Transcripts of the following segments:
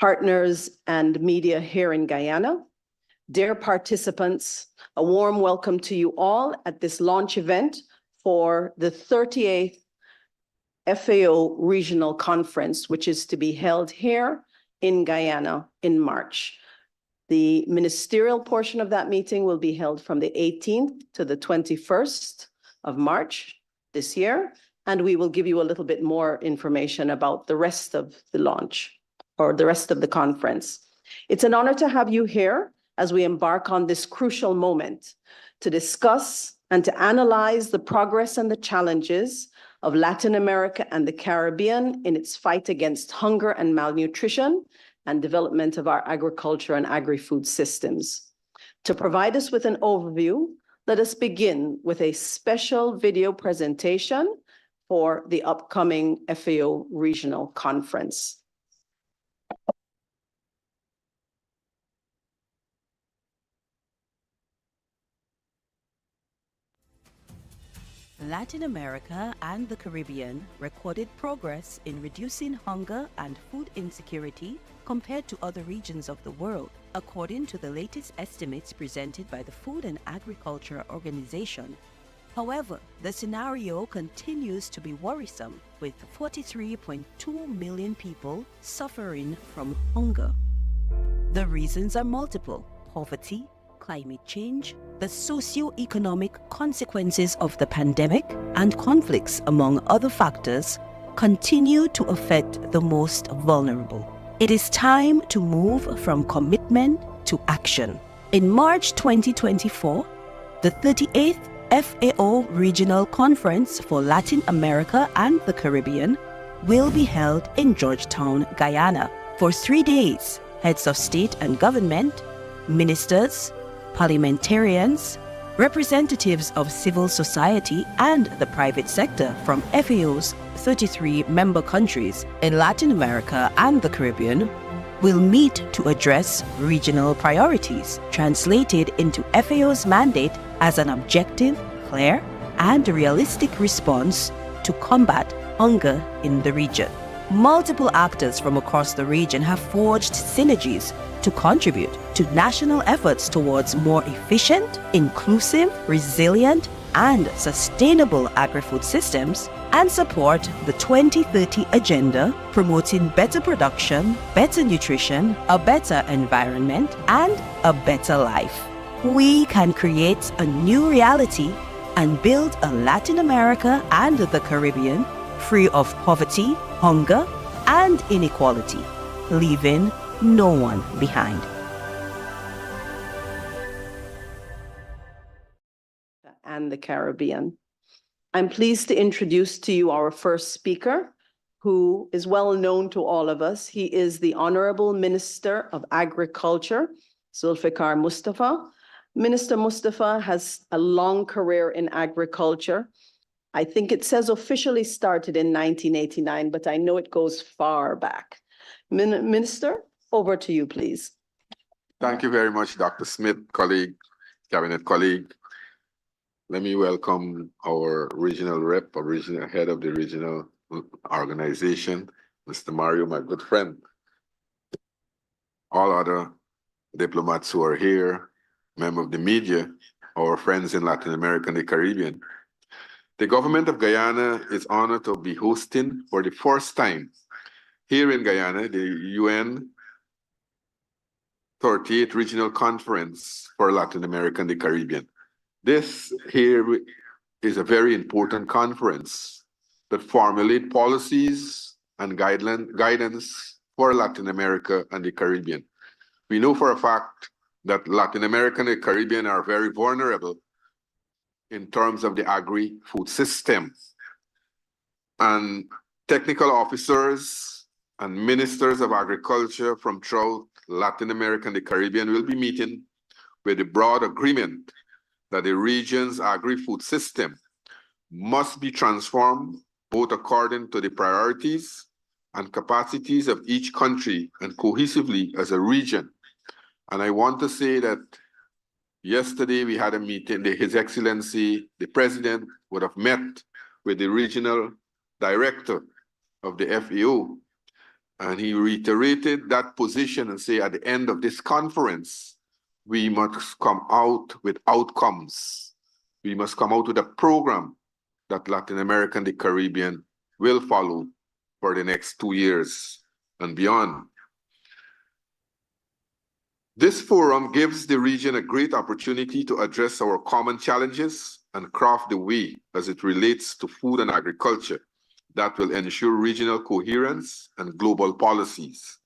partners, and media here in Guyana. Dear participants, a warm welcome to you all at this launch event for the 38th FAO Regional Conference, which is to be held here in Guyana in March. The ministerial portion of that meeting will be held from the 18th to the 21st of March this year, and we will give you a little bit more information about the rest of the launch or the rest of the conference. It's an honor to have you here as we embark on this crucial moment to discuss and to analyze the progress and the challenges of Latin America and the Caribbean in its fight against hunger and malnutrition and development of our agriculture and agri-food systems. To provide us with an overview, let us begin with a special video presentation for the upcoming FAO Regional Conference. Latin America and the Caribbean recorded progress in reducing hunger and food insecurity compared to other regions of the world, according to the latest estimates presented by the Food and Agriculture Organization. However, the scenario continues to be worrisome, with 43.2 million people suffering from hunger. The reasons are multiple: poverty, climate change, the socio-economic consequences of the pandemic, and conflicts, among other factors, continue to affect the most vulnerable. It is time to move from commitment to action. In March 2024, the 38th FAO Regional Conference for Latin America and the Caribbean will be held in Georgetown, Guyana. For 3 days, heads of state and government, ministers, parliamentarians, representatives of civil society and the private sector from FAO's 33 member countries in Latin America and the Caribbean will meet to address regional priorities, translated into FAO's mandate as an objective, clear, and realistic response to combat hunger in the region. Multiple actors from across the region have forged synergies to contribute to national efforts towards more efficient, inclusive, resilient, and sustainable agri-food systems, and support the 2030 Agenda promoting better production, better nutrition, a better environment, and a better life. We can create a new reality and build a Latin America and the Caribbean free of poverty, hunger, and inequality, leaving no one behind. And the Caribbean. I'm pleased to introduce to you our first speaker, who is well known to all of us. He is the Honorable Minister of Agriculture, Zulfikar Mustafa. Minister Mustafa has a long career in agriculture. I think it says officially started in 1989, but I know it goes far back. Minister, over to you, please. Thank you very much, Dr. Smith, colleague, cabinet colleague. Let me welcome our regional rep, or regional head of the regional organization, Mr. Mario, my good friend. All other diplomats who are here, members of the media, our friends in Latin America and the Caribbean. The government of Guyana is honored to be hosting for the first time here in Guyana the UN 38th Regional Conference for Latin America and the Caribbean. This here is a very important conference that formulates policies and guidance for Latin America and the Caribbean. We know for a fact that Latin America and the Caribbean are very vulnerable in terms of the agri-food system. And technical officers and ministers of agriculture from throughout Latin America and the Caribbean will be meeting with the broad agreement that the region's agri-food system must be transformed both according to the priorities and capacities of each country and cohesively as a region. And I want to say that yesterday we had a meeting. His Excellency, the President, would have met with the regional director of the FAO. And he reiterated that position and say, at the end of this conference, we must come out with outcomes. We must come out with a program that Latin America and the Caribbean will follow for the next 2 years and beyond. This forum gives the region a great opportunity to address our common challenges and craft the way as it relates to food and agriculture that will ensure regional coherence and global policies.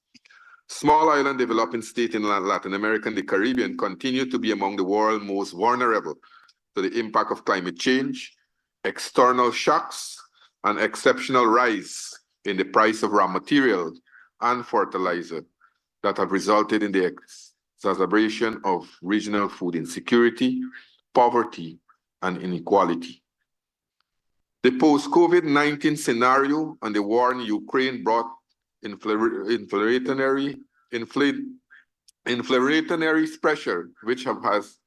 Small island developing states in Latin America and the Caribbean continue to be among the world's most vulnerable to the impact of climate change, external shocks, and exceptional rise in the price of raw materials and fertilizer that have resulted in the exacerbation of regional food insecurity, poverty, and inequality. The post-COVID-19 scenario and the war in Ukraine brought inflationary pressure, which has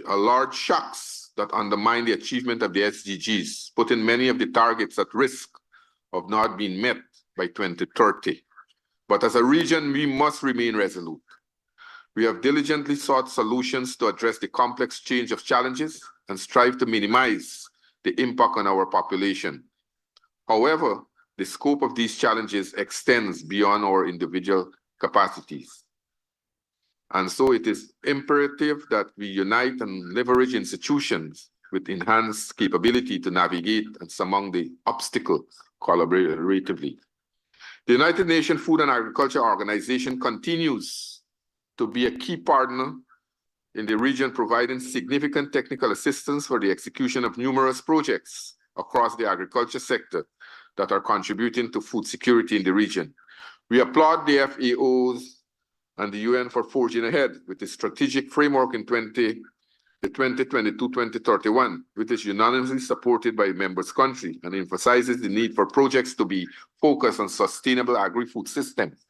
large shocks that undermine the achievement of the SDGs, putting many of the targets at risk of not being met by 2030. But as a region, we must remain resolute. We have diligently sought solutions to address the complex change of challenges and strive to minimize the impact on our population. However, the scope of these challenges extends beyond our individual capacities. And so it is imperative that we unite and leverage institutions with enhanced capability to navigate and surmount the obstacles collaboratively. The United Nations Food and Agriculture Organization continues to be a key partner in the region, providing significant technical assistance for the execution of numerous projects across the agriculture sector that are contributing to food security in the region. We applaud the FAOs and the UN for forging ahead with the strategic framework in 2022-2031, which is unanimously supported by members' countries and emphasizes the need for projects to be focused on sustainable agri-food systems,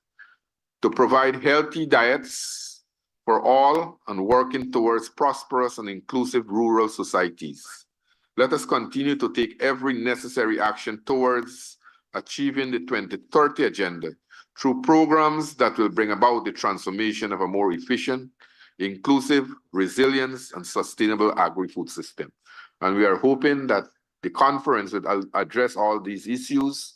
to provide healthy diets for all and working towards prosperous and inclusive rural societies. Let us continue to take every necessary action towards achieving the 2030 agenda through programs that will bring about the transformation of a more efficient, inclusive, resilient, and sustainable agri-food system. And we are hoping that the conference will address all these issues.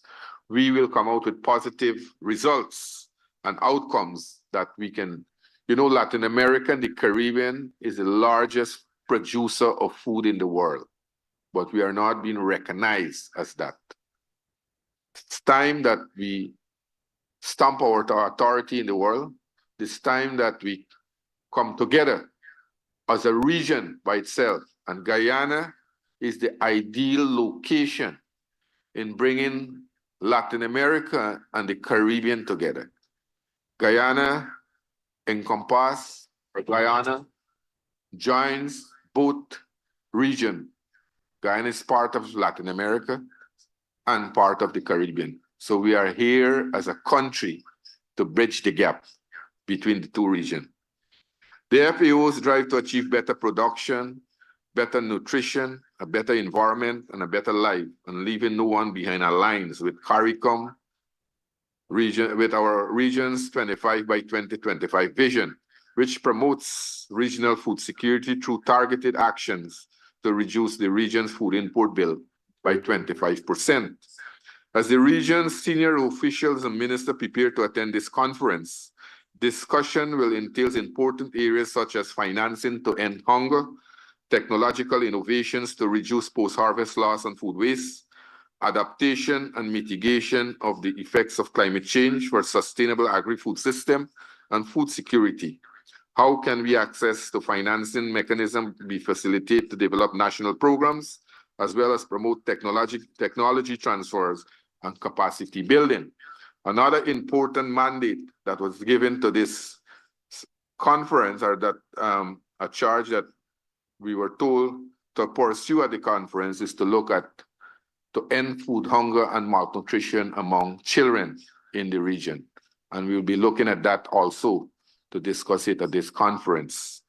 We will come out with positive results and outcomes that we can, Latin America and the Caribbean is the largest producer of food in the world, but we are not being recognized as that. It's time that we stamp our authority in the world. It's time that we come together as a region by itself. And Guyana is the ideal location in bringing Latin America and the Caribbean together. Guyana joins both regions. Guyana is part of Latin America and part of the Caribbean. So we are here as a country to bridge the gap between the two regions. The FAO's drive to achieve better production, better nutrition, a better environment, and a better life, and leaving no one behind aligns with CARICOM region, with our region's 25 by 2025 vision, which promotes regional food security through targeted actions to reduce the region's food import bill by 25%. As the region's senior officials and ministers prepare to attend this conference, discussion will entail important areas such as financing to end hunger, technological innovations to reduce post-harvest loss and food waste, adaptation and mitigation of the effects of climate change for sustainable agri-food system, and food security. How can we access the financing mechanism be facilitated to develop national programs, as well as promote technology transfers and capacity building? Another important mandate that was given to this conference, or that a charge that we were told to pursue at the conference, is to look at to end food hunger and malnutrition among children in the region. And we'll be looking at that also to discuss it at this conference.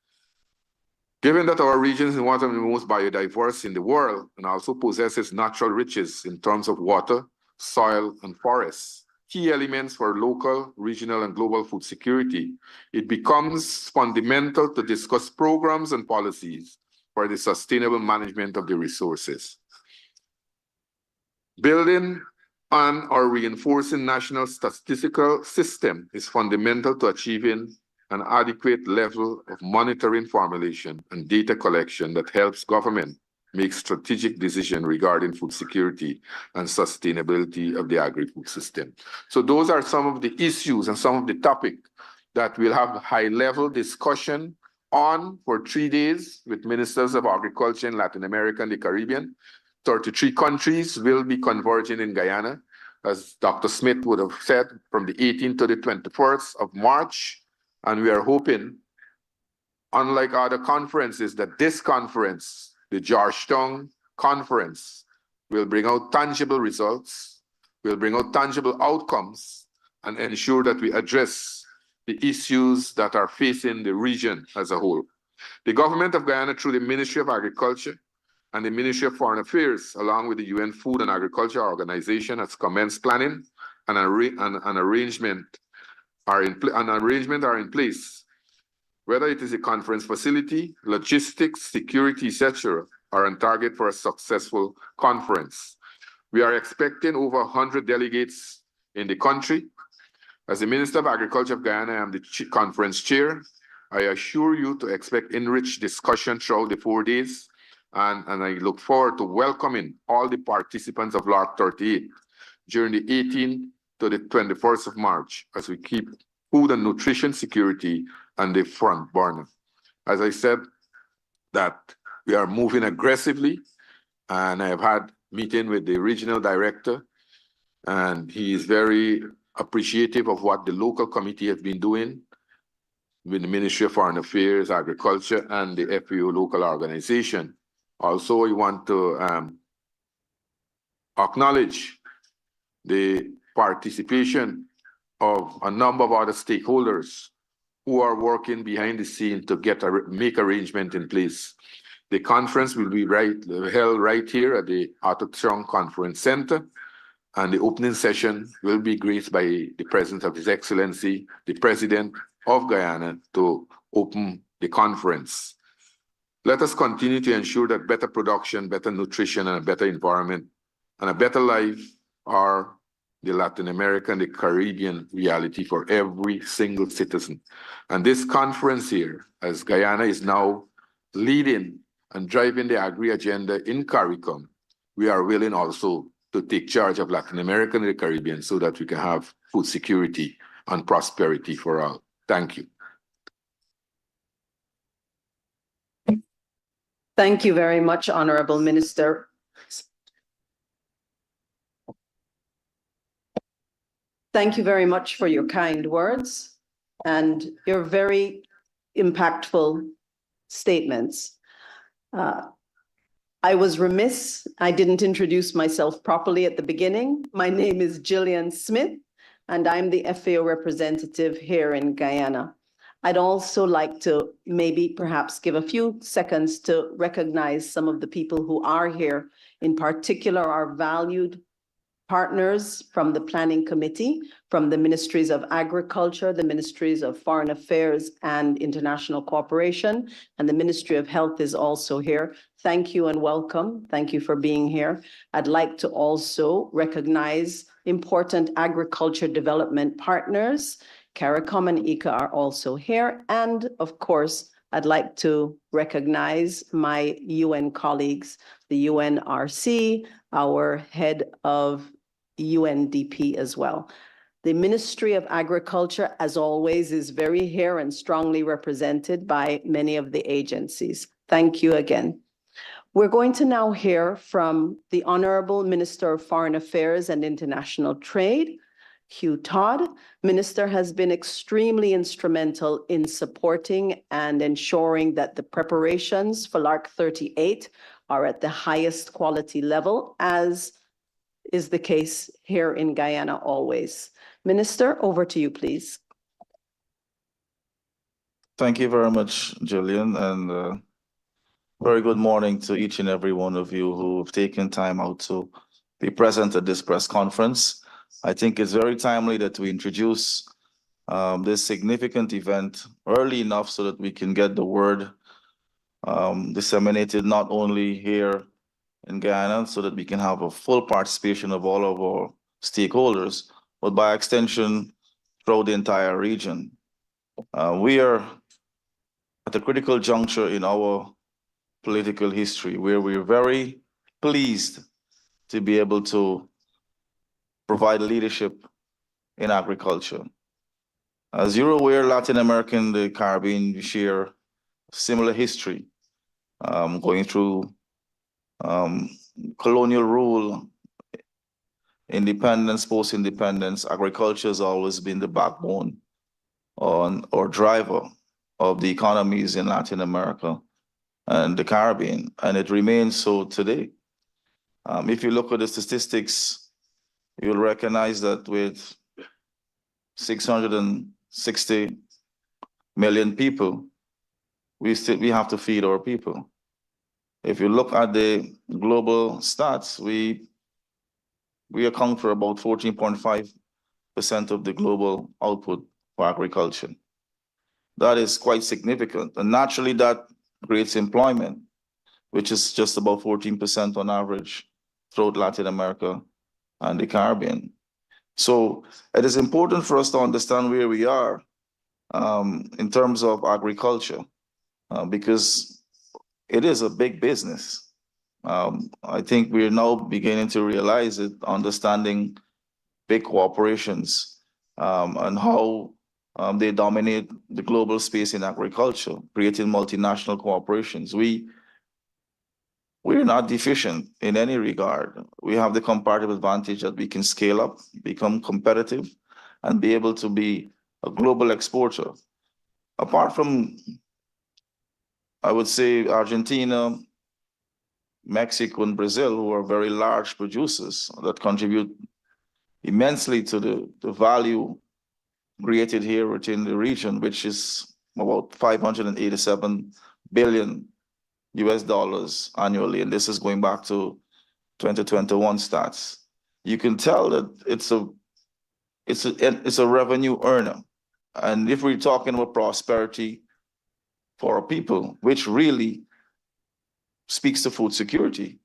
Given that our region is one of the most biodiverse in the world and also possesses natural riches in terms of water, soil, and forests, key elements for local, regional, and global food security, it becomes fundamental to discuss programs and policies for the sustainable management of the resources. Building on or reinforcing national statistical system is fundamental to achieving an adequate level of monitoring formulation and data collection that helps government make strategic decisions regarding food security and sustainability of the agri-food system. So those are some of the issues and some of the topics that we'll have high-level discussion on for 3 days with ministers of agriculture in Latin America and the Caribbean. 33 countries will be converging in Guyana, as Dr. Smith would have said, from the 18th to the 21st of March. And we are hoping, unlike other conferences, that this conference, the Georgetown Conference, will bring out tangible results, will bring out tangible outcomes, and ensure that we address the issues that are facing the region as a whole. The government of Guyana, through the Ministry of Agriculture and the Ministry of Foreign Affairs, along with the UN Food and Agriculture Organization, has commenced planning and an arrangement are in place. Whether it is a conference facility, logistics, security, etc., are on target for a successful conference. We are expecting over 100 delegates in the country. As the Minister of Agriculture of Guyana, I am the conference chair. I assure you to expect enriched discussion throughout the 4 days, and I look forward to welcoming all the participants of LARC 38 during the 18th to the 21st of March as we keep food and nutrition security on the front burner. As I said, that we are moving aggressively, and I have had meeting with the regional director, and he is very appreciative of what the local committee has been doing with the Ministry of Foreign Affairs, Agriculture, and the FAO local organization. Also, we want to acknowledge the participation of a number of other stakeholders who are working behind the scene to make arrangement in place. The conference will be held right here at the Arthur Strong Conference Center, and the opening session will be graced by the presence of His Excellency, the President of Guyana, to open the conference. Let us continue to ensure that better production, better nutrition, and a better environment, and a better life are the Latin American, the Caribbean reality for every single citizen. And this conference here, as Guyana is now leading and driving the agri agenda in CARICOM, we are willing also to take charge of Latin America and the Caribbean so that we can have food security and prosperity for all. Thank you. Thank you very much, Honorable Minister. Thank you very much for your kind words and your very impactful statements. I was remiss, I didn't introduce myself properly at the beginning. My name is Gillian Smith, and I'm the FAO representative here in Guyana. I'd also like to maybe perhaps give a few seconds to recognize some of the people who are here, in particular our valued partners from the Planning Committee, from the Ministries of Agriculture, the Ministries of Foreign Affairs and International Cooperation, and the Ministry of Health is also here. Thank you and welcome. Thank you for being here. I'd like to also recognize important agriculture development partners. CARICOM and ICA are also here. And of course, I'd like to recognize my UN colleagues, the UNRC, our head of UNDP as well. The Ministry of Agriculture, as always, is very here and strongly represented by many of the agencies. Thank you again. We're going to now hear from the Honorable Minister of Foreign Affairs and International Trade, Hugh Todd. Minister has been extremely instrumental in supporting and ensuring that the preparations for LARC 38 are at the highest quality level, as is the case here in Guyana always. Minister, over to you, please. Thank you very much, Gillian, and very good morning to each and every one of you who have taken time out to be present at this press conference. I think it's very timely that we introduce this significant event early enough so that we can get the word disseminated not only here in Guyana, so that we can have a full participation of all of our stakeholders, but by extension throughout the entire region. We are at a critical juncture in our political history where we're very pleased to be able to provide leadership in agriculture. As you're aware, Latin America and the Caribbean share similar history, going through colonial rule, independence, post-independence. Agriculture has always been the backbone or driver of the economies in Latin America and the Caribbean, and it remains so today. If you look at the statistics, you'll recognize that with 660 million people, we have to feed our people. If you look at the global stats, we account for about 14.5% of the global output for agriculture. That is quite significant. And naturally, that creates employment, which is just about 14% on average throughout Latin America and the Caribbean. So it is important for us to understand where we are in terms of agriculture, because it is a big business. I think we're now beginning to realize it, understanding big corporations and how they dominate the global space in agriculture, creating multinational corporations. We're not deficient in any regard. We have the comparative advantage that we can scale up, become competitive, and be able to be a global exporter. Apart from, I would say, Argentina, Mexico, and Brazil, who are very large producers that contribute immensely to the value created here within the region, which is about 587 billion US dollars annually, and this is going back to 2021 stats. You can tell that it's a revenue earner. And if we're talking about prosperity for our people, which really speaks to food security,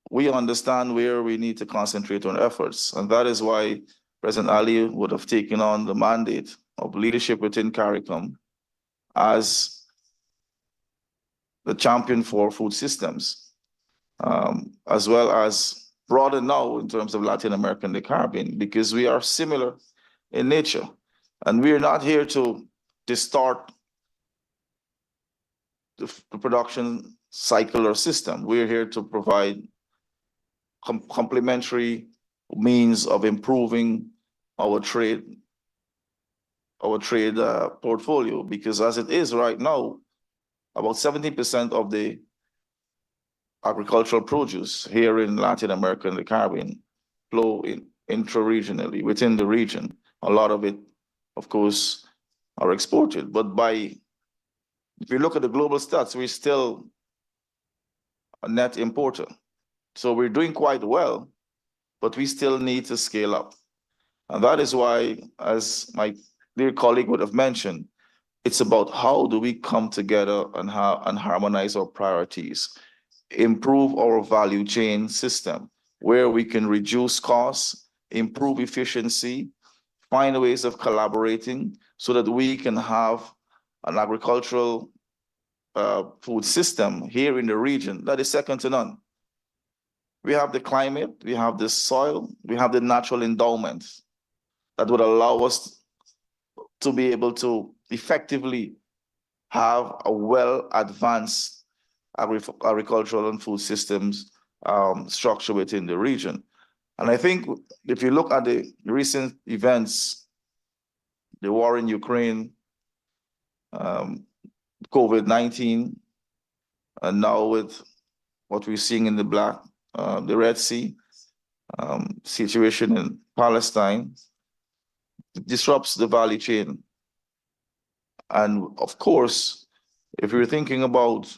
we understand where we need to concentrate on efforts. And that is why President Ali would have taken on the mandate of leadership within CARICOM as the champion for food systems, as well as broader now in terms of Latin America and the Caribbean, because we are similar in nature. And we are not here to distort the production cycle or system. We're here to provide complementary means of improving our trade portfolio, because as it is right now, about 70% of the agricultural produce here in Latin America and the Caribbean flow intra-regionally within the region. A lot of it, of course, are exported. But if you look at the global stats, we're still a net importer. So we're doing quite well, but we still need to scale up. And that is why, as my dear colleague would have mentioned, it's about how do we come together and harmonize our priorities, improve our value chain system, where we can reduce costs, improve efficiency, find ways of collaborating so that we can have an agricultural food system here in the region that is second to none. We have the climate, we have the soil, we have the natural endowments that would allow us to be able to effectively have a well-advanced agricultural and food systems structure within the region. And I think if you look at the recent events, the war in Ukraine, COVID-19, and now with what we're seeing in the Red Sea situation in Palestine, it disrupts the value chain. And of course, if you're thinking about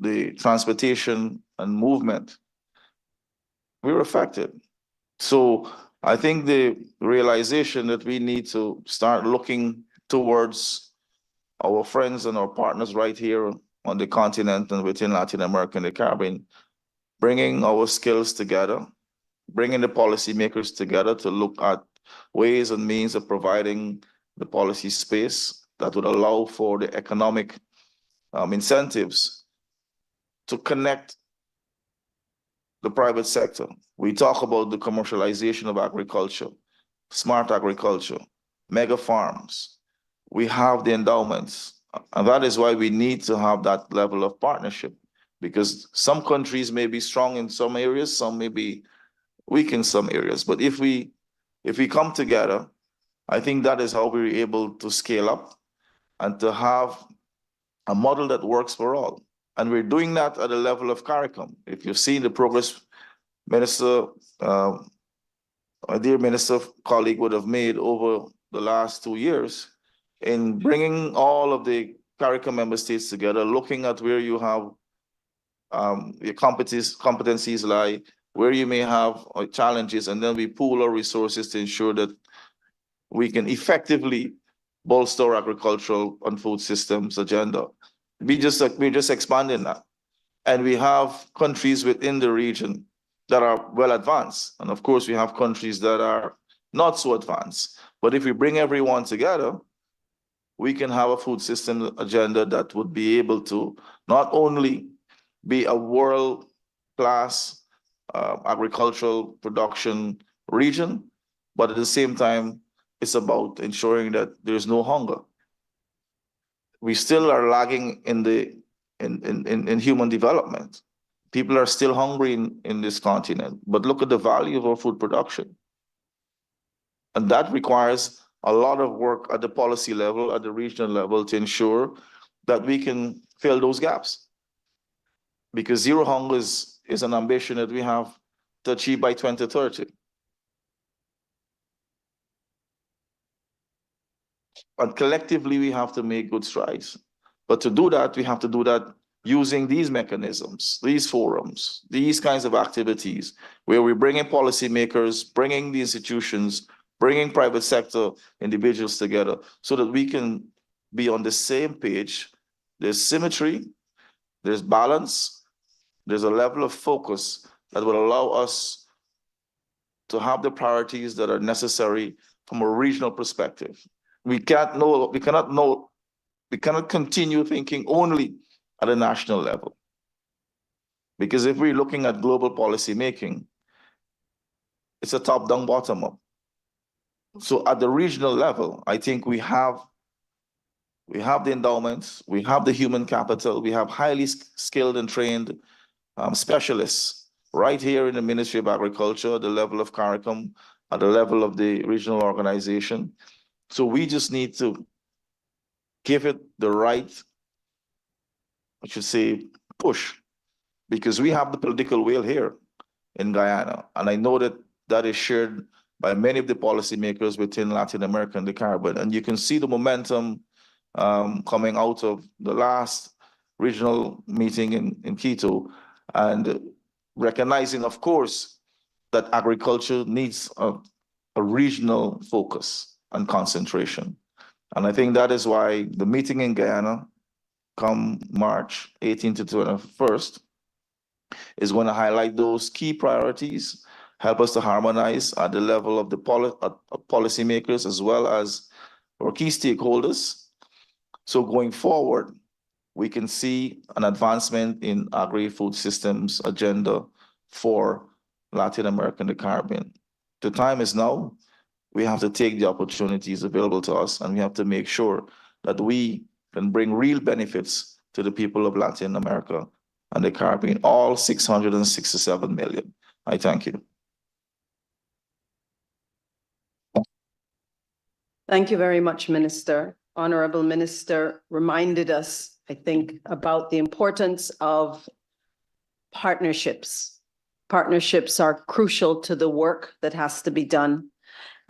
the transportation and movement, we're affected. So I think the realization that we need to start looking towards our friends and our partners right here on the continent and within Latin America and the Caribbean, bringing our skills together, bringing the policymakers together to look at ways and means of providing the policy space that would allow for the economic incentives to connect the private sector. We talk about the commercialization of agriculture, smart agriculture, mega farms. We have the endowments, and that is why we need to have that level of partnership, because some countries may be strong in some areas, some may be weak in some areas. But if we come together, I think that is how we're able to scale up and to have a model that works for all. And we're doing that at the level of CARICOM. If you've seen the progress Minister, our dear Minister colleague would have made over the last 2 years in bringing all of the CARICOM member states together, looking at where you have your competencies lie, where you may have challenges, and then we pool our resources to ensure that we can effectively bolster agricultural and food systems agenda. We're just expanding that. And we have countries within the region that are well advanced. And of course, we have countries that are not so advanced. But if we bring everyone together, we can have a food system agenda that would be able to not only be a world-class agricultural production region, but at the same time, it's about ensuring that there's no hunger. We still are lagging in human development. People are still hungry in this continent, but look at the value of our food production. And that requires a lot of work at the policy level, at the regional level, to ensure that we can fill those gaps. Because zero hunger is an ambition that we have to achieve by 2030. And collectively, we have to make good strides. But to do that, we have to do that using these mechanisms, these forums, these kinds of activities, where we're bringing policymakers, bringing the institutions, bringing private sector individuals together so that we can be on the same page. There's symmetry, there's balance, there's a level of focus that will allow us to have the priorities that are necessary from a regional perspective. We cannot continue thinking only at a national level. Because if we're looking at global policy making, it's a top-down, bottom-up. So at the regional level, I think we have the endowments, we have the human capital, we have highly skilled and trained specialists right here in the Ministry of Agriculture, the level of CARICOM, at the level of the regional organization. So we just need to give it the right, I should say, push, because we have the political will here in Guyana. And I know that that is shared by many of the policymakers within Latin America and the Caribbean. And you can see the momentum coming out of the last regional meeting in Quito, and recognizing, of course, that agriculture needs a regional focus and concentration. And I think that is why the meeting in Guyana, come March 18th to 21st, is going to highlight those key priorities, help us to harmonize at the level of the policymakers as well as our key stakeholders. So going forward, we can see an advancement in agri-food systems agenda for Latin America and the Caribbean. The time is now. We have to take the opportunities available to us, and we have to make sure that we can bring real benefits to the people of Latin America and the Caribbean, all 667 million. I thank you. Thank you very much, Minister. Honorable Minister reminded us, I think, about the importance of partnerships. Partnerships are crucial to the work that has to be done.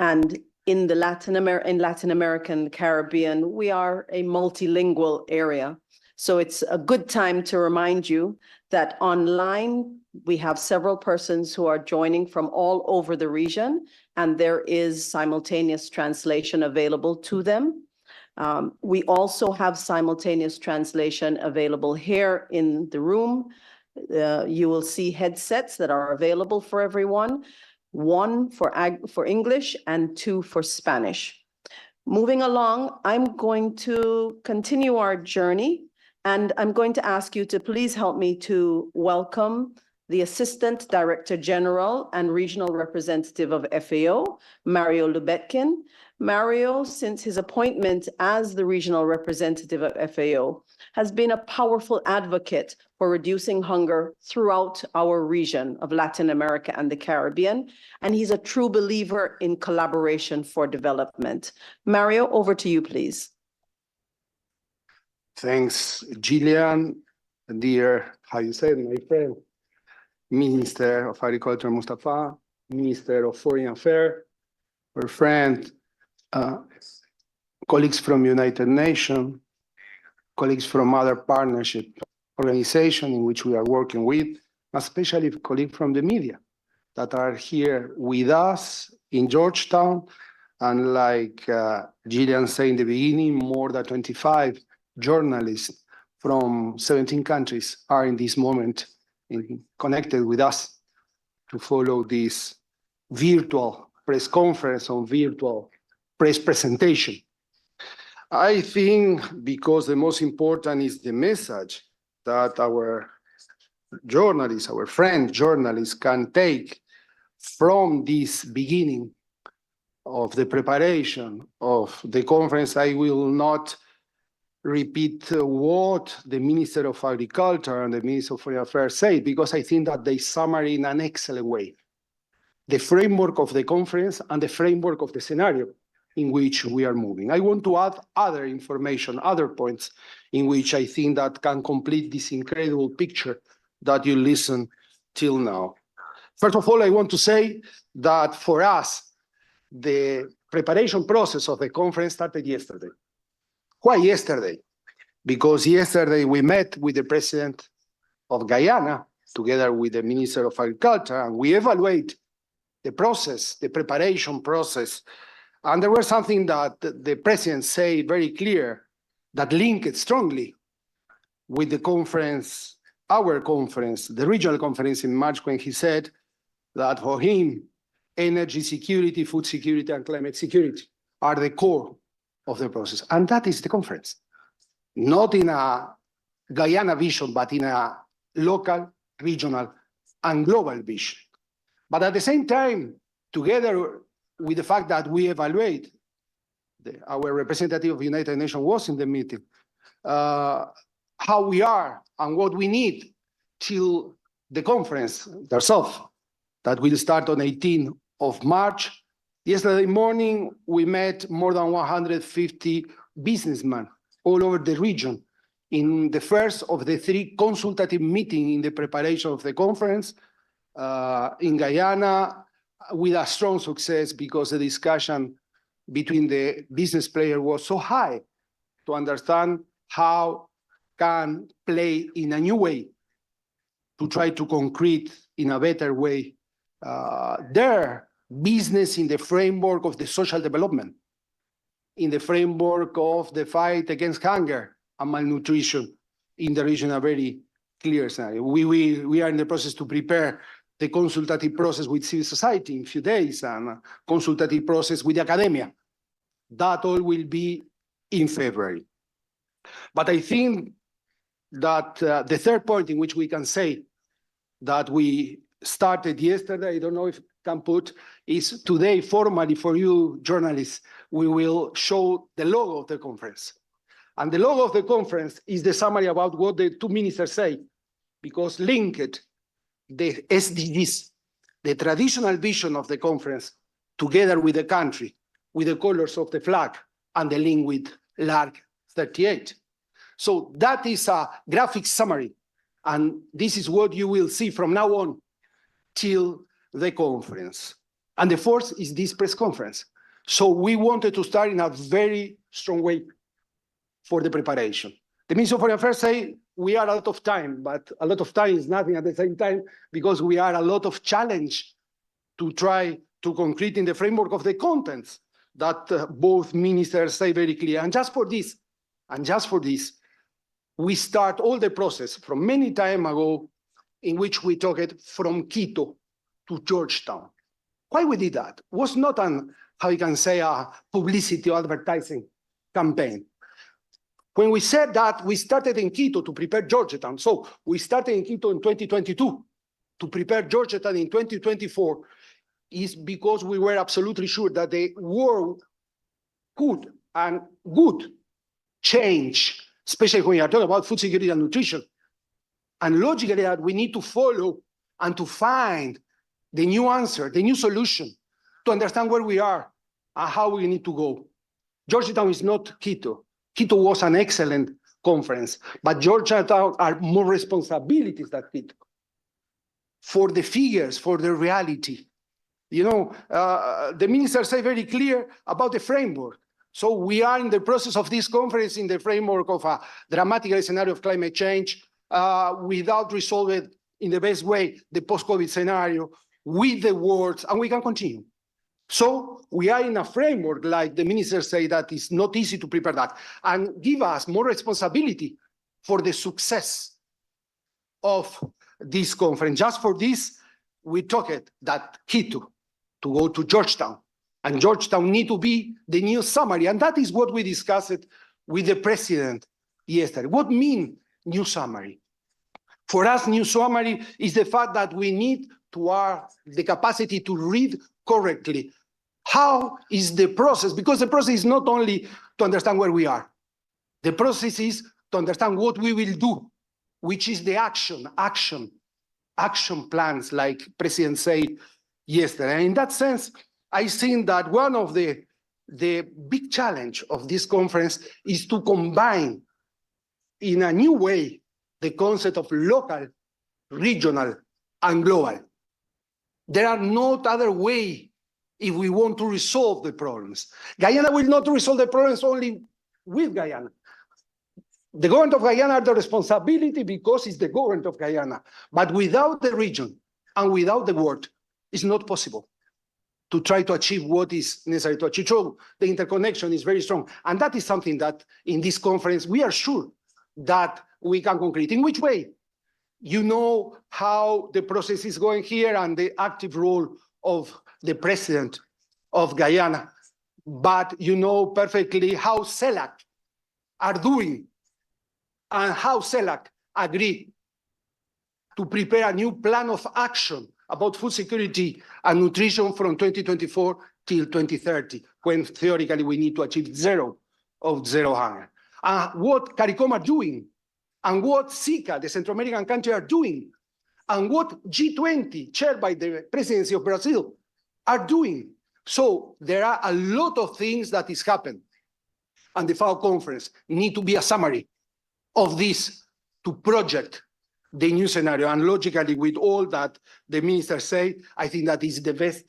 And in Latin America and Caribbean, we are a multilingual area. So it's a good time to remind you that online, we have several persons who are joining from all over the region, and there is simultaneous translation available to them. We also have simultaneous translation available here in the room. You will see headsets that are available for everyone, one for English and two for Spanish. Moving along, I'm going to continue our journey, and I'm going to ask you to please help me to welcome the Assistant Director General and Regional Representative of FAO, Mario Lubetkin. Mario, since his appointment as the Regional Representative of FAO, has been a powerful advocate for reducing hunger throughout our region of Latin America and the Caribbean, and he's a true believer in collaboration for development. Mario, over to you, please. Thanks, Gillian. Dear, how you say it, my friend, Minister of Agriculture Mustafa, Minister of Foreign Affairs, our friend, colleagues from United Nations, colleagues from other partnership organizations in which we are working with, especially colleagues from the media that are here with us in Georgetown. And like Gillian said in the beginning, more than 25 journalists from 17 countries are in this moment connected with us to follow this virtual press conference or virtual press presentation. I think because the most important is the message that our journalists, our friend journalists can take from this beginning of the preparation of the conference. I will not repeat what the Minister of Agriculture and the Minister of Foreign Affairs say, because I think that they summarize in an excellent way the framework of the conference and the framework of the scenario in which we are moving. I want to add other information, other points in which I think that can complete this incredible picture that you listen till now. First of all, I want to say that for us, the preparation process of the conference started yesterday. Why yesterday? Because yesterday we met with the President of Guyana, together with the Minister of Agriculture, and we evaluate the process, the preparation process. And there was something that the President said very clear that linked strongly with the conference, our conference, the regional conference in March, when he said that for him, energy security, food security, and climate security are the core of the process. And that is the conference. Not in a Guyana vision, but in a local, regional, and global vision. But at the same time, together with the fact that we evaluate, our representative of the United Nations was in the meeting, how we are and what we need till the conference itself, that will start on 18th of March. Yesterday morning, we met more than 150 businessmen all over the region in the first of the 3 consultative meetings in the preparation of the conference in Guyana, with a strong success because the discussion between the business players was so high to understand how can play in a new way to try to concrete in a better way their business in the framework of the social development, in the framework of the fight against hunger and malnutrition in the region, a very clear scenario. We are in the process to prepare the consultative process with civil society in a few days and a consultative process with academia. That all will be in February. But I think that the third point in which we can say that we started yesterday, I don't know if I can put, is today formally for you journalists, we will show the logo of the conference. And the logo of the conference is the summary about what the 2 ministers say, because linked the SDGs, the traditional vision of the conference, together with the country, with the colors of the flag and the link with LARC 38. So that is a graphic summary. And this is what you will see from now on till the conference. And the fourth is this press conference. So we wanted to start in a very strong way for the preparation. The Minister of Foreign Affairs say we are out of time, but a lot of time is nothing at the same time because we are a lot of challenge to try to concrete in the framework of the contents that both ministers say very clear. And just for this, we start all the process from many time ago in which we took it from Quito to Georgetown. Why we did that? It was not an, how you can say, a publicity or advertising campaign. When we said that, we started in Quito to prepare Georgetown. So we started in Quito in 2022 to prepare Georgetown in 2024 is because we were absolutely sure that the world could and would change, especially when we are talking about food security and nutrition. And logically that we need to follow and to find the new answer, the new solution to understand where we are and how we need to go. Georgetown is not Quito. Quito was an excellent conference, but Georgetown are more responsibilities than Quito. For the figures, for the reality. You know, the ministers say very clear about the framework. So we are in the process of this conference in the framework of a dramatic scenario of climate change without resolving in the best way the post-COVID scenario with the words, and we can continue. So we are in a framework, like the ministers say, that is not easy to prepare that, and give us more responsibility for the success of this conference. Just for this, we took it that Quito to go to Georgetown, and Georgetown need to be the new summary, and that is what we discussed with the president yesterday. What mean new summary? For us, new summary is the fact that we need to have the capacity to read correctly. How is the process? Because the process is not only to understand where we are. The process is to understand what we will do, which is the action plans, like President said yesterday. And in that sense, I think that one of the big challenge of this conference is to combine in a new way the concept of local, regional, and global. There are no other way if we want to resolve the problems. Guyana will not resolve the problems only with Guyana. The government of Guyana has the responsibility because it's the government of Guyana. But without the region and without the world, it's not possible to try to achieve what is necessary to achieve. So the interconnection is very strong. And that is something that in this conference, we are sure that we can concrete. In which way? You know how the process is going here and the active role of the president of Guyana, but you know perfectly how CELAC are doing and how CELAC agreed to prepare a new plan of action about food security and nutrition from 2024 till 2030, when theoretically we need to achieve zero hunger. What CARICOM are doing, and what SICA, the Central American countries, are doing, and what G20, chaired by the presidency of Brazil, are doing. So there are a lot of things that is happening. And the FAO conference need to be a summary of this to project the new scenario. And logically, with all that the ministers say, I think that is the best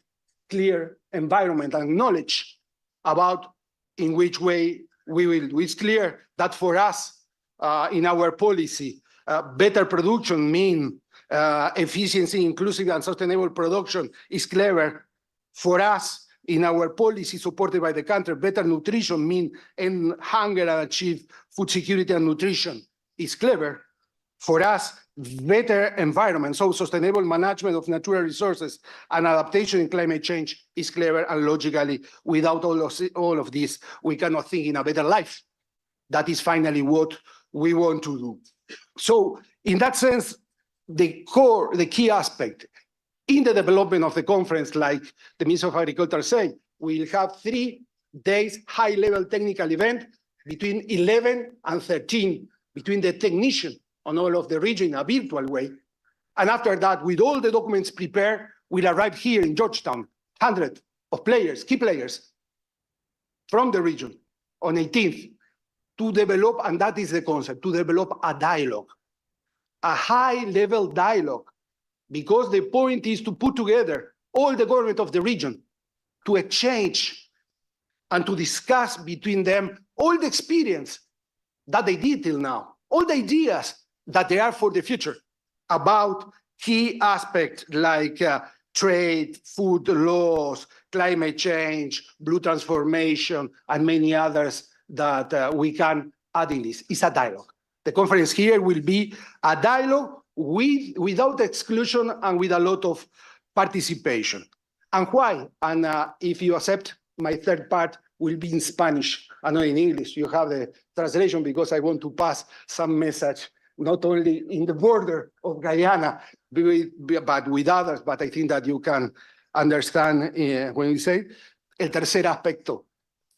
clear environment and knowledge about in which way we will do. It's clear that for us, in our policy, better production means efficiency, inclusive and sustainable production is clever. For us, in our policy supported by the country, better nutrition means end hunger and achieve food security and nutrition is clever. For us, better environment, so sustainable management of natural resources and adaptation in climate change is clever, and logically, without all of this, we cannot think in a better life. That is finally what we want to do. So in that sense, the key aspect in the development of the conference, like the Minister of Agriculture said, we'll have 3 days high-level technical event between 11 and 13, between the technician on all of the region in a virtual way. And after that, with all the documents prepared, we'll arrive here in Georgetown, 100 of players, key players from the region on 18th to develop, and that is the concept, to develop a dialogue, a high-level dialogue, because the point is to put together all the government of the region to exchange and to discuss between them all the experience that they did till now, all the ideas that they are for the future about key aspects like trade, food laws, climate change, blue transformation, and many others that we can add in this. It's a dialogue. The conference here will be a dialogue without exclusion and with a lot of participation. And why? And if you accept, my third part will be in Spanish and not in English. You have the translation because I want to pass some message, not only in the border of Guyana, but with others, but I think that you can understand when we say el tercer aspecto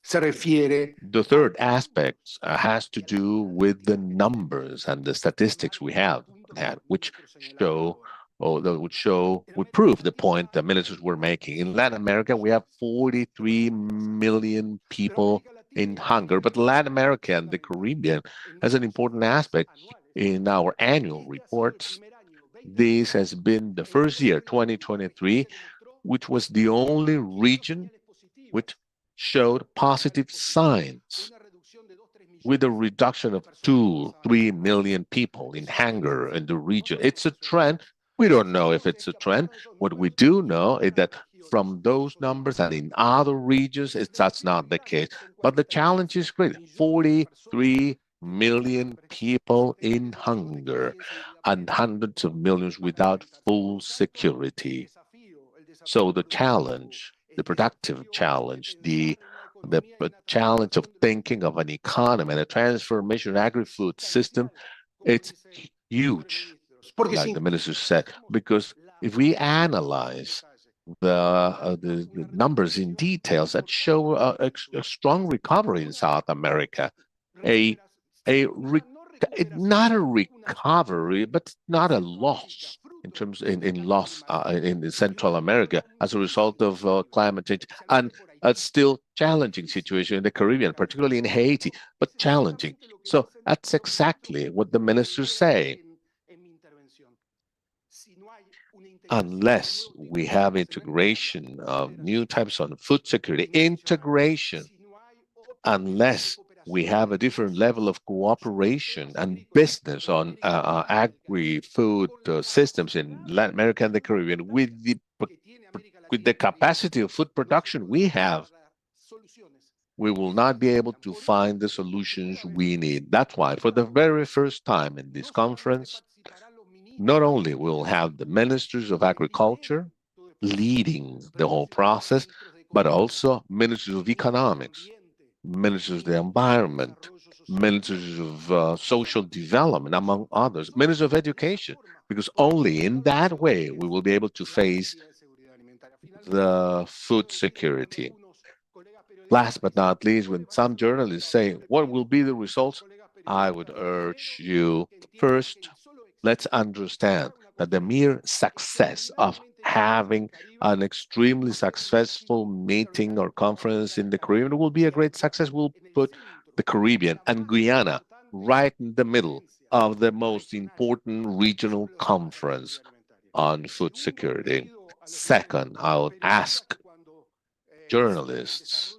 se refiere. The third aspect has to do with the numbers and the statistics we have had, which show, or that would prove the point the ministers were making. In Latin America, we have 43 million people in hunger, but Latin America and the Caribbean has an important aspect. In our annual reports, this has been the first year, 2023, which was the only region which showed positive signs, with a reduction of 2-3 million people in hunger in the region. It's a trend. We don't know if it's a trend. What we do know is that from those numbers and in other regions, that's not the case. But the challenge is great. 43 million people in hunger and hundreds of millions without full security. So the challenge, the productive challenge, the challenge of thinking of an economy and a transformation agri-food system, it's huge, like the minister said, because if we analyze the numbers in details that show a strong recovery in South America, not a recovery, but not a loss in terms in loss in Central America as a result of climate change, and a still challenging situation in the Caribbean, particularly in Haiti, but challenging. So that's exactly what the ministers say. Unless we have integration of new types of food security, unless we have a different level of cooperation and business on agri-food systems in Latin America and the Caribbean, with the capacity of food production we have, we will not be able to find the solutions we need. That's why, for the very first time in this conference, not only will have the ministers of agriculture leading the whole process, but also ministers of economics, ministers of the environment, ministers of social development, among others, ministers of education, because only in that way we will be able to face the food security. Last but not least, when some journalists say, what will be the results? I would urge you, first, let's understand that the mere success of having an extremely successful meeting or conference in the Caribbean will be a great success. We'll put the Caribbean and Guyana right in the middle of the most important regional conference on food security. Second, I would ask journalists,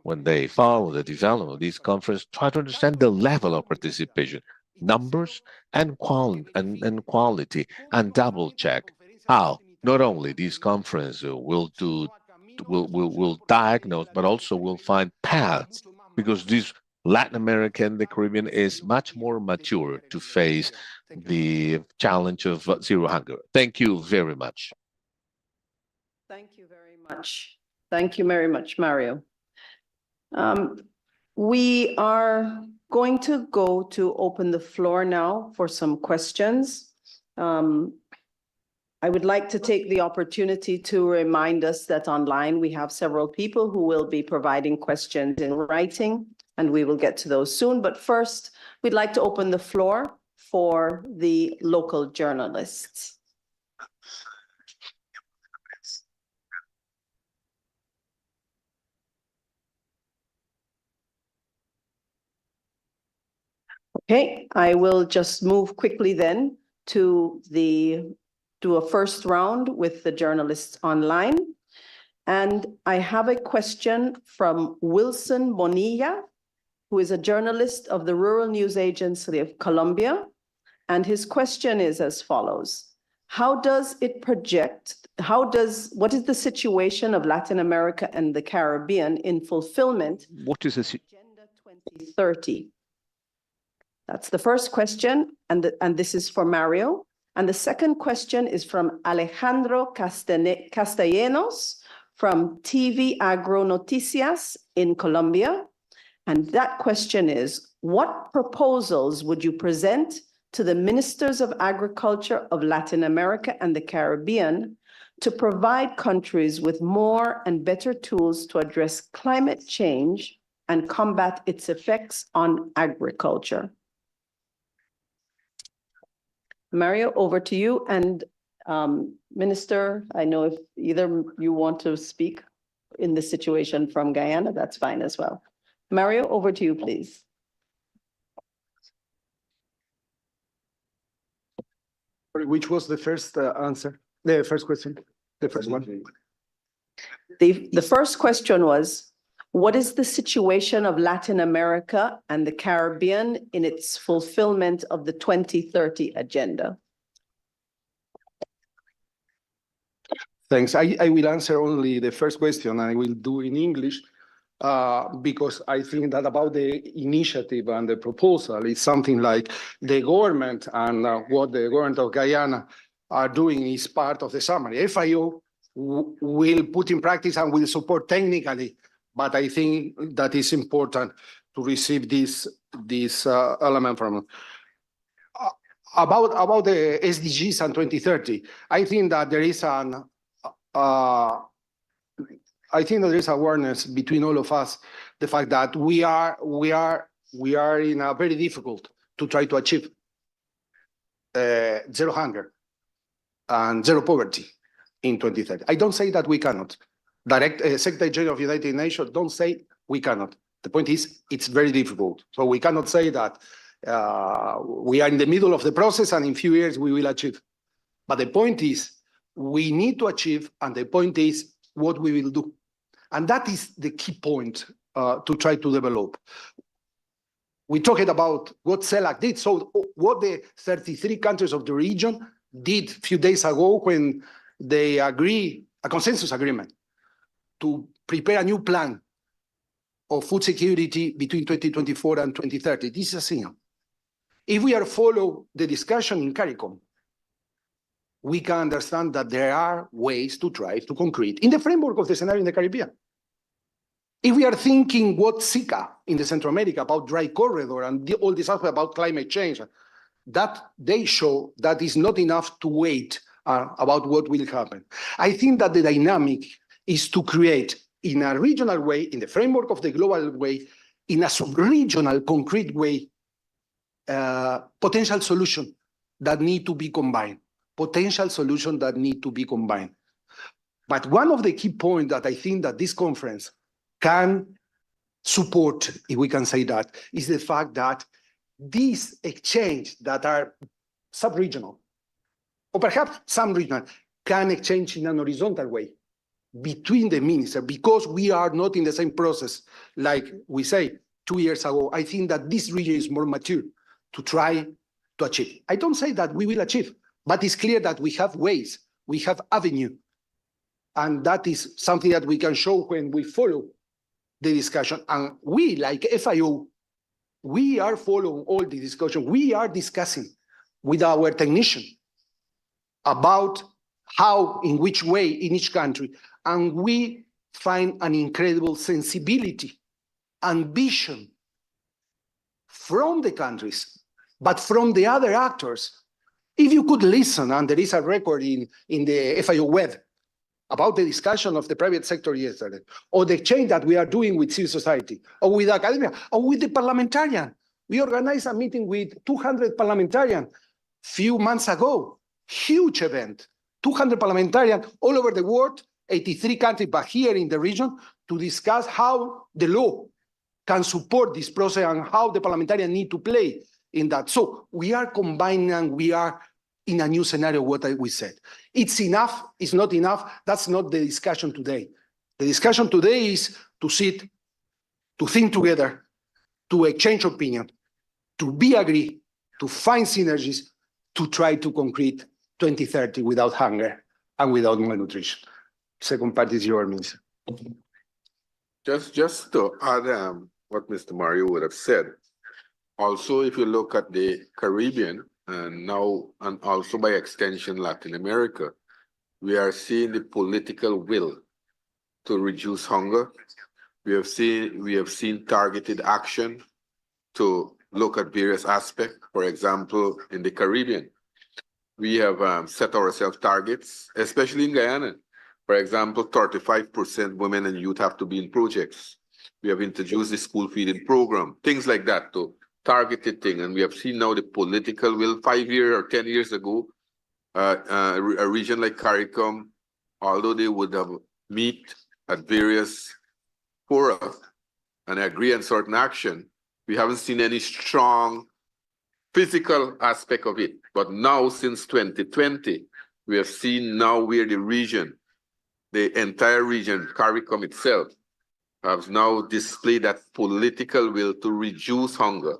when they follow the development of these conferences, try to understand the level of participation, numbers and quality, and double check how not only these conferences will diagnose, but also will find paths, because this Latin America and the Caribbean is much more mature to face the challenge of zero hunger. Thank you very much. Thank you very much. Thank you very much, Mario. We are going to go to open the floor now for some questions. I would like to take the opportunity to remind us that online we have several people who will be providing questions in writing, and we will get to those soon. But first, we'd like to open the floor for the local journalists. Okay, I will just move quickly then to do a first round with the journalists online. And I have a question from Wilson Bonilla. who is a journalist of the Rural News Agency of Colombia. And his question is as follows. What is the situation of Latin America and the Caribbean in fulfillment What is the Agenda 2030? That's the first question, and this is for Mario. And the second question is from Alejandro Castellanos from TV Agro Noticias in Colombia. And that question is, what proposals would you present to the ministers of agriculture of Latin America and the Caribbean to provide countries with more and better tools to address climate change and combat its effects on agriculture? Mario, over to you. And Minister, I know if either you want to speak in the situation from Guyana, that's fine as well. Mario, over to you, please. Which was the first answer? The first question? The first one? The first question was, what is the situation of Latin America and the Caribbean in its fulfillment of the 2030 agenda? Thanks. I will answer only the first question. I will do in English because I think that about the initiative and the proposal is something like the government and what the government of Guyana are doing is part of the summary. FAO will put in practice and will support technically, but I think that is important to receive this element from about the SDGs and 2030. I think that there is awareness between all of us, the fact that we are in a very difficult to try to achieve zero hunger and zero poverty in 2030. I don't say that we cannot. Secretary General of the United Nations don't say we cannot. The point is, it's very difficult. So we cannot say that we are in the middle of the process and in a few years we will achieve. But the point is, we need to achieve, and the point is what we will do. And that is the key point to try to develop. We talked about what CELAC did. So what the 33 countries of the region did a few days ago when they agree, a consensus agreement, to prepare a new plan of food security between 2024 and 2030. This is a signal. If we are follow the discussion in CARICOM, we can understand that there are ways to try to concrete in the framework of the scenario in the Caribbean. If we are thinking what SICA in the Central America about dry corridor and all this stuff about climate change, that they show that is not enough to wait about what will happen. I think that the dynamic is to create in a regional way, in the framework of the global way, in a sub-regional concrete way, potential solution that need to be combined. Potential solution that need to be combined. But one of the key points that I think that this conference can support, if we can say that, is the fact that these exchange that are sub-regional, or perhaps some regional, can exchange in an horizontal way between the ministers, because we are not in the same process, like we say 2 years ago. I think that this region is more mature to try to achieve. I don't say that we will achieve, but it's clear that we have ways, we have avenue. And that is something that we can show when we follow the discussion. And we, like FAO, we are following all the discussion. We are discussing with our technician about how, in which way in each country. And we find an incredible sensibility, ambition from the countries, but from the other actors. If you could listen, and there is a record in the FAO web about the discussion of the private sector yesterday, or the exchange that we are doing with civil society, or with academia, or with the parliamentarian. We organized a meeting with 200 parliamentarians few months ago. Huge event. 200 parliamentarians all over the world, 83 countries, but here in the region, to discuss how the law can support this process and how the parliamentarians need to play in that. So we are combining and we are in a new scenario, what we said. It's enough, it's not enough, that's not the discussion today. The discussion today is to sit, to think together, to exchange opinion, to be agree, to find synergies, to try to concrete 2030 without hunger and without malnutrition. Second part is yours, Minister. Just to add what Mr. Mario would have said, also if you look at the Caribbean and now, and also by extension Latin America, we are seeing the political will to reduce hunger. We have seen targeted action to look at various aspects. For example, in the Caribbean, we have set ourselves targets, especially in Guyana. For example, 35% women and youth have to be in projects. We have introduced the school feeding program, things like that, to targeted thing. And we have seen now the political will. 5 years or 10 years ago, a region like CARICOM, although they would have meet at various fora and agree on certain action, we haven't seen any strong physical aspect of it. But now, since 2020, we have seen now where the region, the entire region, CARICOM itself, has now displayed that political will to reduce hunger,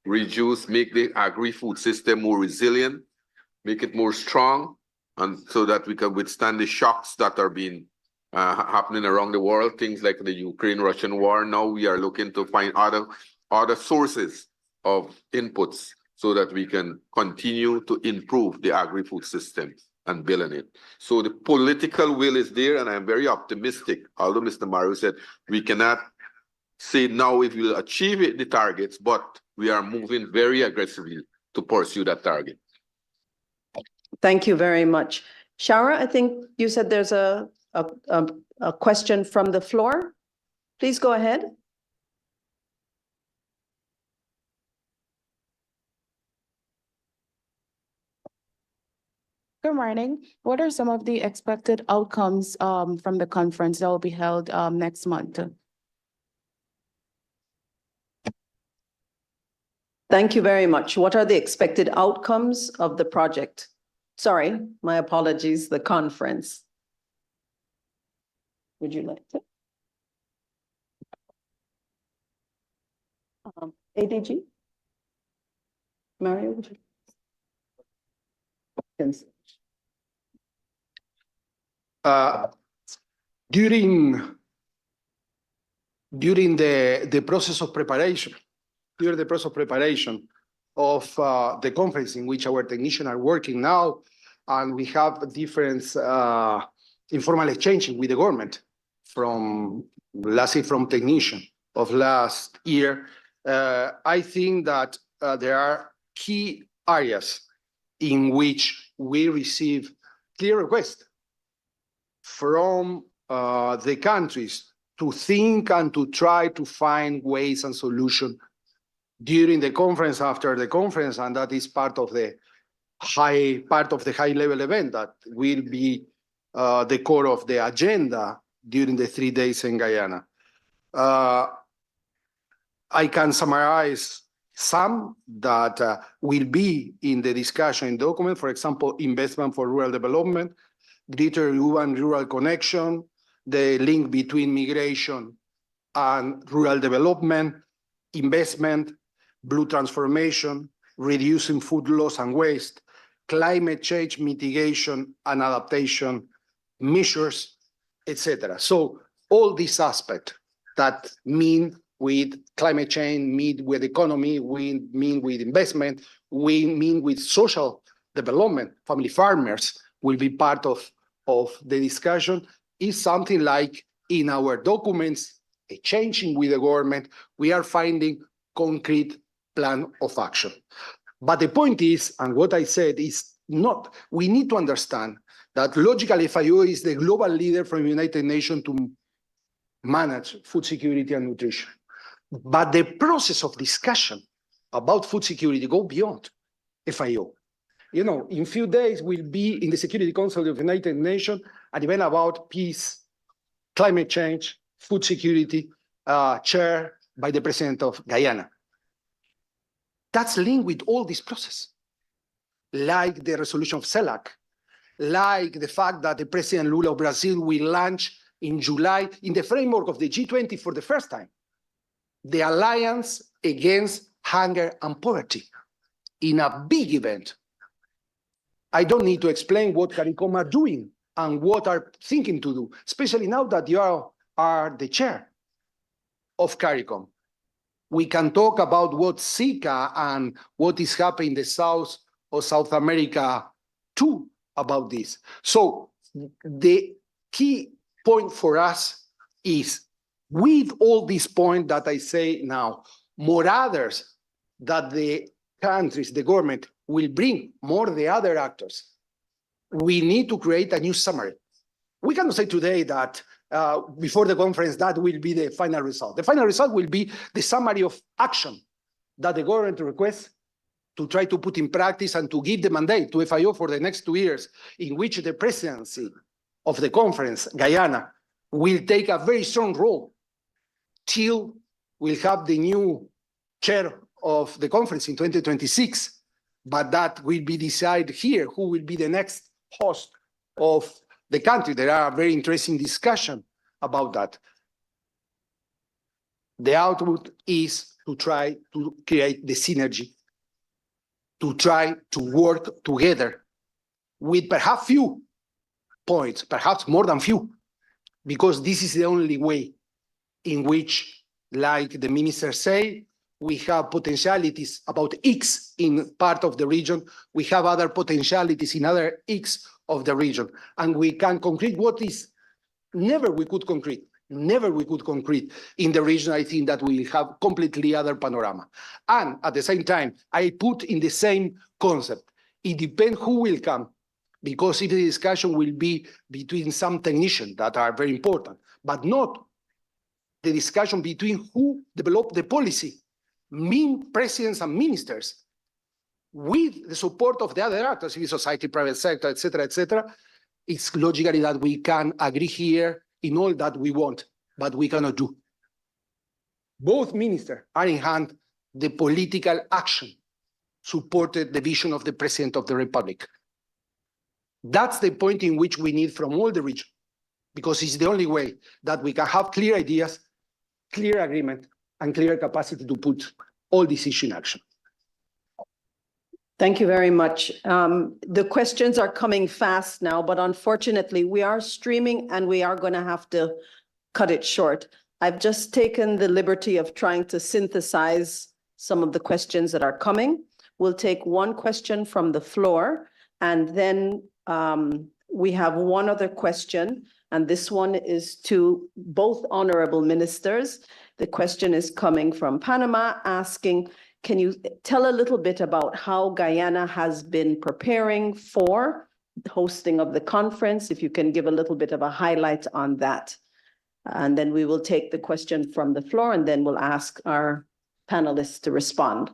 make the agri-food system more resilient, make it more strong, and so that we can withstand the shocks that are being happening around the world, things like the Ukraine-Russian war. Now we are looking to find other sources of inputs so that we can continue to improve the agri-food system and build on it. So the political will is there, and I'm very optimistic, although Mr. Mario said we cannot say now if we'll achieve it, the targets, but we are moving very aggressively to pursue that target. Thank you very much. Shara, I think you said there's a question from the floor. Please go ahead. Good morning. What are some of the expected outcomes from the conference that will be held next month? Thank you very much. What are the expected outcomes of the project? Sorry, my apologies, the conference. Would you like to? ADG? Mario, would you? Yes. During the process of preparation, of the conference in which our technicians are working now, and we have different informal exchanges with the government from technician of last year. I think that there are key areas in which we receive clear requests from the countries to think and to try to find ways and solutions during the conference, after the conference, and that is part of the high-level event that will be the core of the agenda during the 3 days in Guyana. I can summarize some that will be in the discussion document. For example, investment for rural development, greater urban rural connection, the link between migration and rural development, investment, blue transformation, reducing food loss and waste, climate change mitigation and adaptation measures, etc. So all these aspects that mean with climate change, mean with economy, we mean with investment, we mean with social development, family farmers will be part of the discussion, is something like in our documents, changing with the government, we are finding concrete plan of action. But the point is, and what I said is not, we need to understand that logically FAO is the global leader from the United Nations to manage food security and nutrition. But the process of discussion about food security go beyond FAO. You know, in a few days we'll be in the Security Council of the United Nations, an event about peace, climate change, food security, chaired by the president of Guyana. That's linked with all this process, like the resolution of CELAC, like the fact that the President Lula of Brazil will launch in July in the framework of the G20 for the first time, the Alliance Against Hunger and Poverty in a big event. I don't need to explain what CARICOM are doing and what are thinking to do, especially now that you are the chair of CARICOM. We can talk about what Zika and what is happening in the south of South America too about this. So the key point for us is, with all these points that I say now, more others that the countries, the government will bring, more the other actors, we need to create a new summary. We cannot say today that before the conference that will be the final result. The final result will be the summary of action that the government requests to try to put in practice and to give the mandate to FAO for the next 2 years, in which the presidency of the conference, Guyana, will take a very strong role till we'll have the new chair of the conference in 2026. But that will be decided here, who will be the next host of the country. There are very interesting discussions about that. The output is to try to create the synergy, to try to work together with perhaps few points, perhaps more than few, because this is the only way in which, like the minister say, we have potentialities about X in part of the region, we have other potentialities in other X of the region, and we can concrete what is never we could concrete in the region. I think that we have completely other panorama. And at the same time, I put in the same concept, it depends who will come, because if the discussion will be between some technicians that are very important, but not the discussion between who develop the policy, presidents and ministers, with the support of the other actors, civil society, private sector, etc., it's logically that we can agree here in all that we want, but we cannot do. Both ministers are in hand the political action supported the vision of the President of the Republic. That's the point in which we need from all the region, because it's the only way that we can have clear ideas, clear agreement, and clear capacity to put all this issue in action. Thank you very much. The questions are coming fast now, but unfortunately we are streaming and we are going to have to cut it short. I've just taken the liberty of trying to synthesize some of the questions that are coming. We'll take one question from the floor, and then we have one other question, and this one is to both honorable ministers. The question is coming from Panama, asking, can you tell a little bit about how Guyana has been preparing for the hosting of the conference? If you can give a little bit of a highlight on that. And then we will take the question from the floor, and then we'll ask our panelists to respond.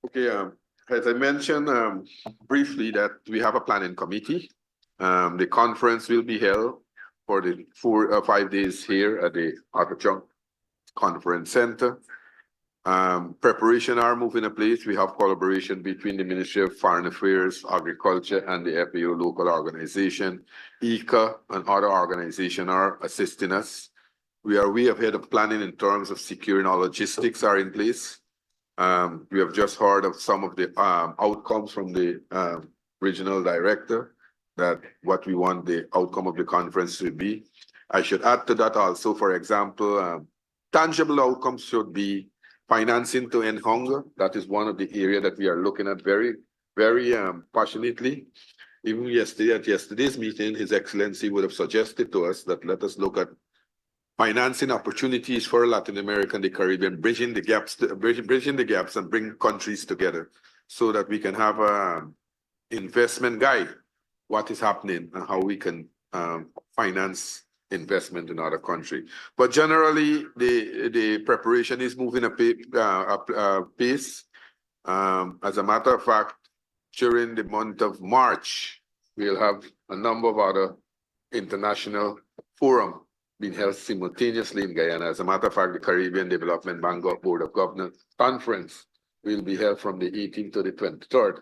Okay, as I mentioned briefly, that we have a planning committee. The conference will be held for the 4 or 5 days here at the Arcachon Conference Center. Preparation are moving in place. We have collaboration between the Ministry of Foreign Affairs, Agriculture, and the FAO local organization. ICA and other organizations are assisting us. We are way ahead of planning in terms of securing our logistics are in place. We have just heard of some of the outcomes from the regional director, that what we want the outcome of the conference to be. I should add to that also, for example, tangible outcomes should be financing to end hunger. That is one of the areas that we are looking at very, very passionately. Even yesterday, at yesterday's meeting, His Excellency would have suggested to us that let us look at financing opportunities for Latin America and the Caribbean, bridging the gaps and bring countries together so that we can have an investment guide, what is happening and how we can finance investment in other countries. But generally, the preparation is moving at pace. As a matter of fact, during the month of March, we'll have a number of other international forums being held simultaneously in Guyana. As a matter of fact, the Caribbean Development Bank Board of Governors Conference will be held from the 18th to the 23rd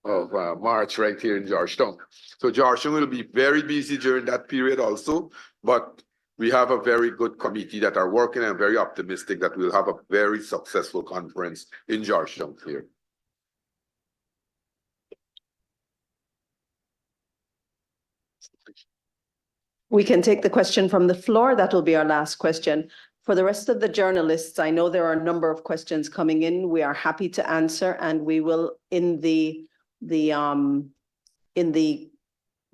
of March right here in Georgetown. So Georgetown will be very busy during that period also, but we have a very good committee that are working, and I'm very optimistic that we'll have a very successful conference in Georgetown here. We can take the question from the floor. That will be our last question. For the rest of the journalists, I know there are a number of questions coming in. We are happy to answer, and we will in the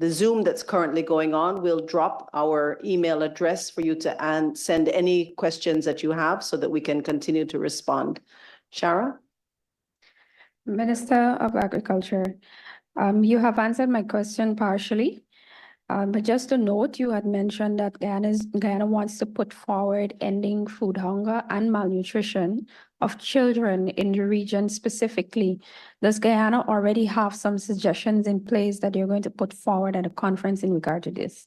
Zoom that's currently going on, we'll drop our email address for you to send any questions that you have so that we can continue to respond. Shara? Minister of Agriculture, you have answered my question partially. But just a note, you had mentioned that Guyana wants to put forward ending food hunger and malnutrition of children in the region specifically. Does Guyana already have some suggestions in place that you're going to put forward at a conference in regard to this?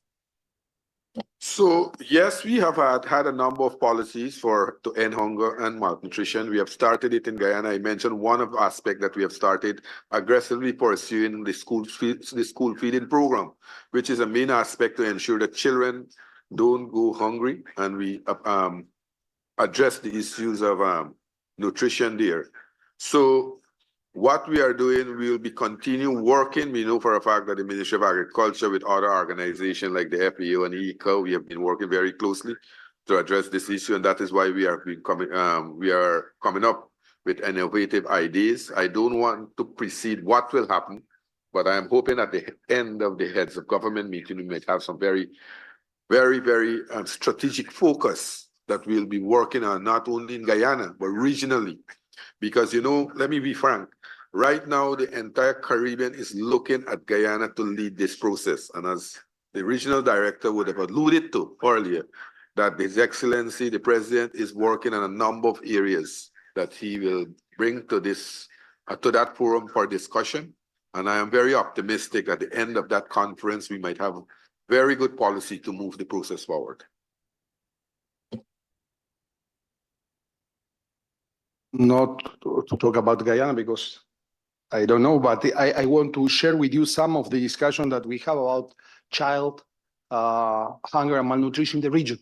So yes, we have had a number of policies to end hunger and malnutrition. We have started it in Guyana. I mentioned one of the aspects that we have started aggressively pursuing the school feeding program, which is a main aspect to ensure that children don't go hungry, and we address the issues of nutrition there. So what we are doing, we will be continue working. We know for a fact that the Ministry of Agriculture with other organizations like the FAO and ECA, we have been working very closely to address this issue, and that is why we are coming up with innovative ideas. I don't want to precede what will happen, but I am hoping at the end of the heads of government meeting, we might have some very strategic focus that we'll be working on, not only in Guyana, but regionally. Because, you know, let me be frank, right now, the entire Caribbean is looking at Guyana to lead this process. And as the regional director would have alluded to earlier, that His Excellency, the President, is working on a number of areas that he will bring to this, to that forum for discussion. And I am very optimistic at the end of that conference, we might have very good policy to move the process forward. Not to talk about Guyana because I don't know, but I want to share with you some of the discussion that we have about child hunger and malnutrition in the region,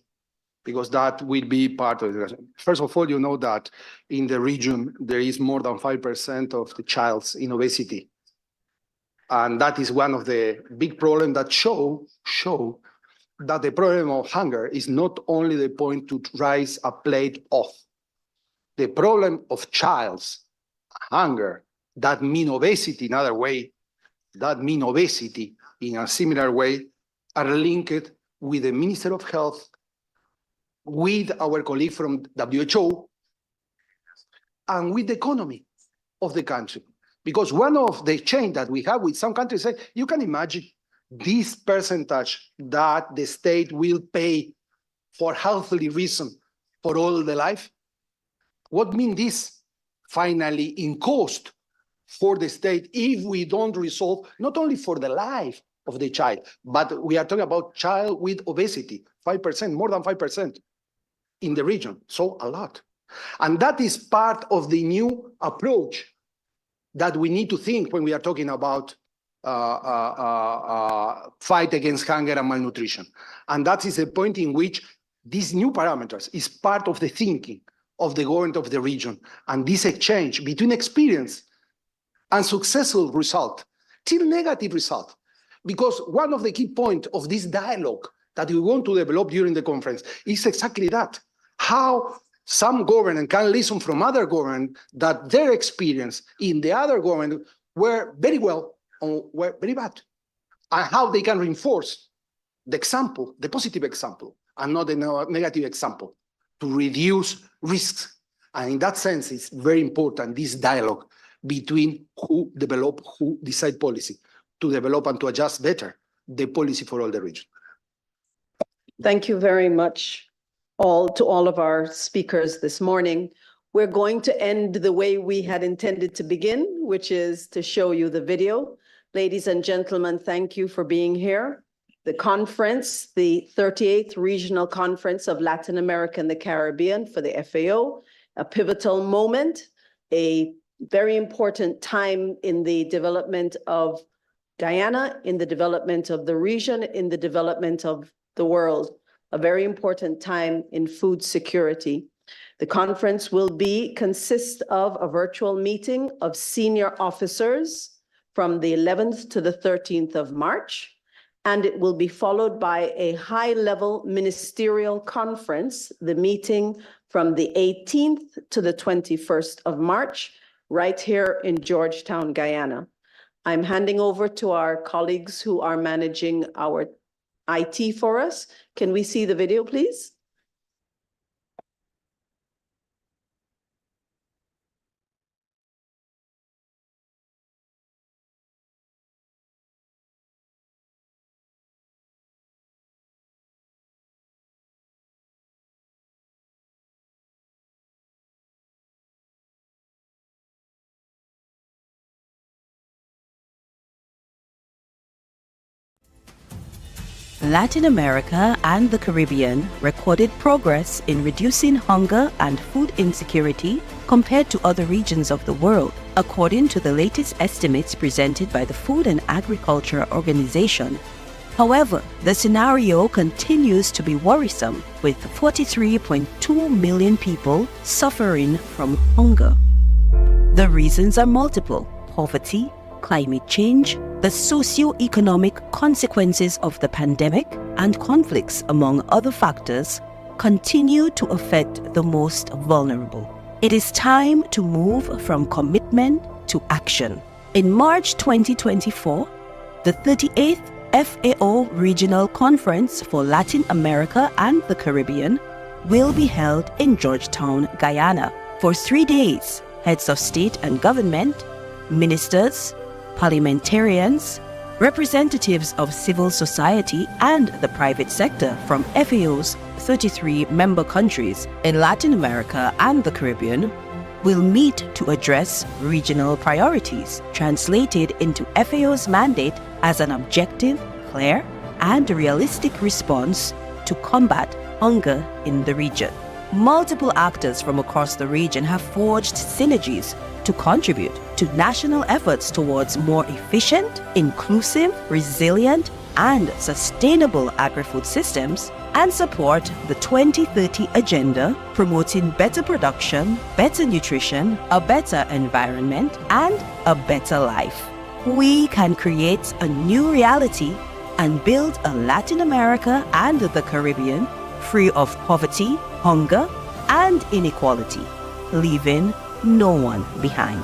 because that will be part of the discussion. First of all, you know that in the region, there is more than 5% of the childs in obesity. And that is one of the big problems that show that the problem of hunger is not only the point to raise a plate of. The problem of child's hunger, that mean obesity in other way, that mean obesity in a similar way, are linked with the Minister of Health, with our colleague from WHO, and with the economy of the country. Because one of the change that we have with some countries, you can imagine this percentage that the state will pay for healthily reason for all the life. What means this finally in cost for the state if we don't resolve not only for the life of the child, but we are talking about child with obesity, 5%, more than 5% in the region, so a lot. And that is part of the new approach that we need to think when we are talking about fight against hunger and malnutrition. And that is the point in which these new parameters is part of the thinking of the government of the region. And this exchange between experience and successful result, till negative result. Because one of the key points of this dialogue that we want to develop during the conference is exactly that. How some government can listen from other government that their experience in the other government were very well or were very bad. And how they can reinforce the example, the positive example, and not the negative example, to reduce risks. And in that sense, it's very important, this dialogue between who develop, who decide policy, to develop and to adjust better the policy for all the region. Thank you very much to all of our speakers this morning. We're going to end the way we had intended to begin, which is to show you the video. Ladies and gentlemen, thank you for being here. The conference, the 38th Regional Conference of Latin America and the Caribbean for the FAO, a pivotal moment, a very important time in the development of Guyana, in the development of the region, in the development of the world. a very important time in food security. The conference will consist of a virtual meeting of senior officers from the 11th to the 13th of March, and it will be followed by a high-level ministerial conference, the meeting from the 18th to the 21st of March, right here in Georgetown, Guyana. I'm handing over to our colleagues who are managing our IT for us. Can we see the video, please? Latin America and the Caribbean recorded progress in reducing hunger and food insecurity compared to other regions of the world, according to the latest estimates presented by the Food and Agriculture Organization. However, the scenario continues to be worrisome, with 43.2 million people suffering from hunger. The reasons are multiple: poverty, climate change, the socio-economic consequences of the pandemic, and conflicts, among other factors, continue to affect the most vulnerable. It is time to move from commitment to action. In March 2024, the 38th FAO Regional Conference for Latin America and the Caribbean will be held in Georgetown, Guyana. For 3 days, heads of state and government, ministers, parliamentarians, representatives of civil society and the private sector from FAO's 33 member countries in Latin America and the Caribbean will meet to address regional priorities, translated into FAO's mandate as an objective, clear, and realistic response to combat hunger in the region. Multiple actors from across the region have forged synergies to contribute to national efforts towards more efficient, inclusive, resilient, and sustainable agri-food systems, and support the 2030 agenda promoting better production, better nutrition, a better environment, and a better life. We can create a new reality and build a Latin America and the Caribbean free of poverty, hunger, and inequality, leaving no one behind.